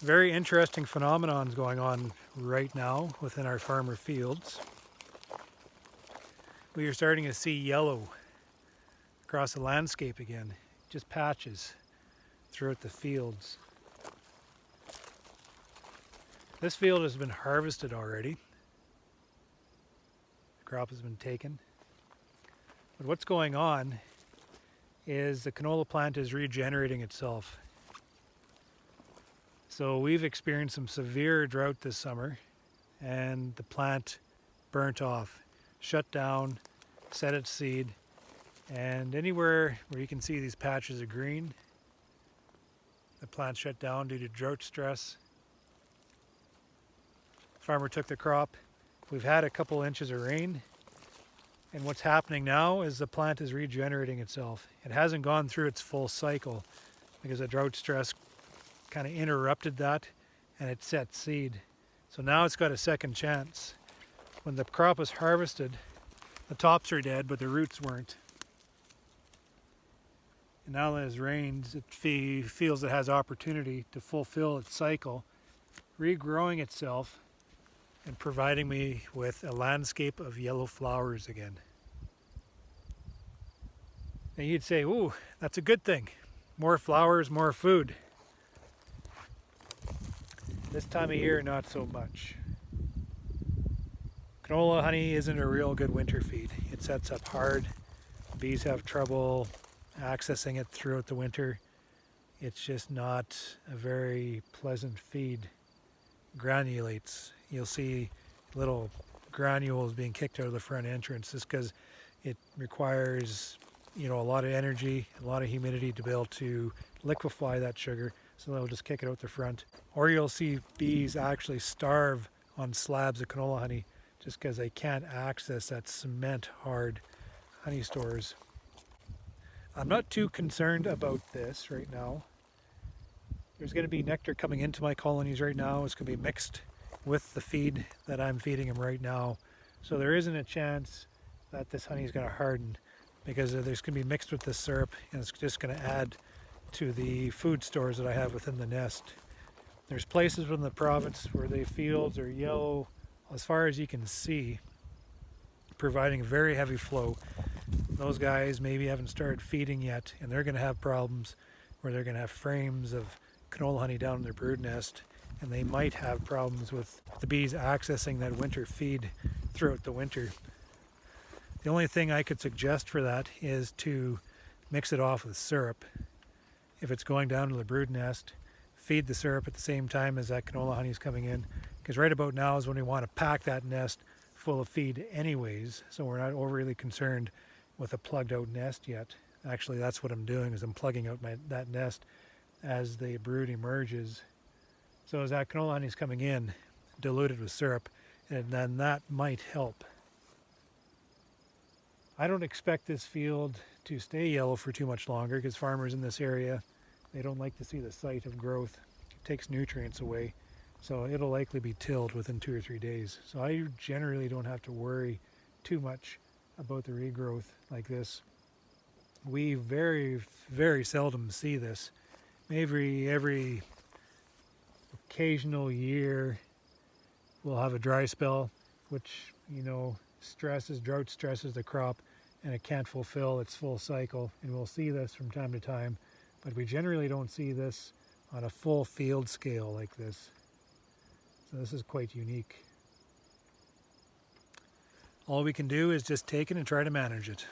Very interesting phenomenons going on right now within our farmer fields. We are starting to see yellow across the landscape again, just patches throughout the fields. This field has been harvested already. The crop has been taken. But what's going on is the canola plant is regenerating itself. So we've experienced some severe drought this summer and the plant burnt off, shut down, set its seed, and anywhere where you can see these patches of green, the plant shut down due to drought stress. Farmer took the crop. We've had a couple inches of rain, and what's happening now is the plant is regenerating itself. It hasn't gone through its full cycle because the drought stress kind of interrupted that and it set seed. So now it's got a second chance. When the crop was harvested, the tops are dead, but the roots weren't. And now that it's rained, it feels it has opportunity to fulfill its cycle, regrowing itself and providing me with a landscape of yellow flowers again. And you'd say, ooh, that's a good thing. More flowers, more food. This time of year, not so much. Canola honey isn't a real good winter feed. It sets up hard. Bees have trouble accessing it throughout the winter. It's just not a very pleasant feed. Granulates. You'll see little granules being kicked out of the front entrance just because it requires, a lot of energy, a lot of humidity to be able to liquefy that sugar. So they'll just kick it out the front. Or you'll see bees actually starve on slabs of canola honey just because they can't access that cement hard honey stores. I'm not too concerned about this right now. There's going to be nectar coming into my colonies right now. It's going to be mixed with the feed that I'm feeding them right now. So there isn't a chance that this honey is going to harden because there's going to be mixed with this syrup and it's just going to add to the food stores that I have within the nest. There's places within the province where the fields are yellow as far as you can see, providing a very heavy flow. Those guys maybe haven't started feeding yet, and they're going to have problems where they're going to have frames of canola honey down in their brood nest, and they might have problems with the bees accessing that winter feed throughout the winter. The only thing I could suggest for that is to mix it off with syrup. If it's going down to the brood nest, feed the syrup at the same time as that canola honey is coming in, because right about now is when we want to pack that nest full of feed anyways, so we're not overly concerned with a plugged out nest yet. Actually, that's what I'm doing, is I'm plugging out that nest as the brood emerges. So as that canola honey is coming in, diluted with syrup, and then that might help. I don't expect this field to stay yellow for too much longer because farmers in this area, they don't like to see the sight of growth. It takes nutrients away. So it'll likely be tilled within 2 or 3 days. So I generally don't have to worry too much about the regrowth like this. We very, very seldom see this. Maybe every occasional year we'll have a dry spell, which, drought stresses the crop and it can't fulfill its full cycle. And we'll see this from time to time, but we generally don't see this on a full field scale like this. So this is quite unique. All we can do is just take it and try to manage it.